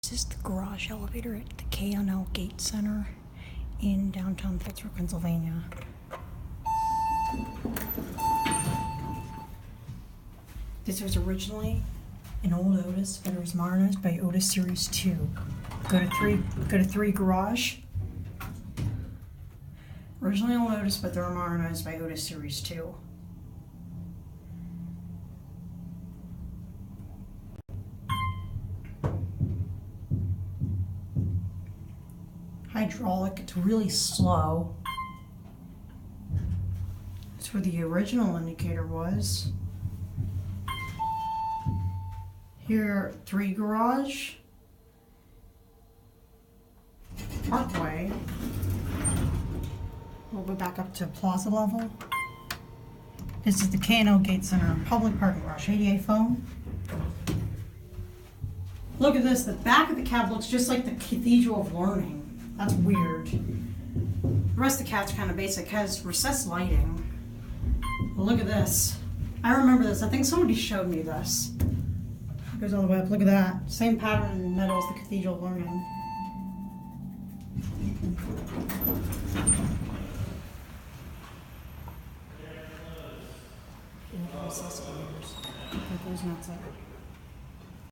This is the garage elevator at the K&L Gate Center in downtown Pittsburgh, Pennsylvania. This was originally an old Otis, but it was modernized by Otis Series 2. Go to 3 garage. Originally old Otis, but they were modernized by Otis Series 2. Hydraulic, it's really slow. That's where the original indicator was. Here, 3 garage. Parkway. We'll go back up to plaza level. This is the K&L Gate Center public parking garage. ADA phone. Look at this, the back of the cab looks just like the Cathedral of Learning. That's weird. The rest of the cab's kind of basic. It has recessed lighting. But look at this. I remember this. I think somebody showed me this. It goes all the way up. Look at that. Same pattern in metal as the Cathedral of Learning. Recessed escalators. Put those nuts up.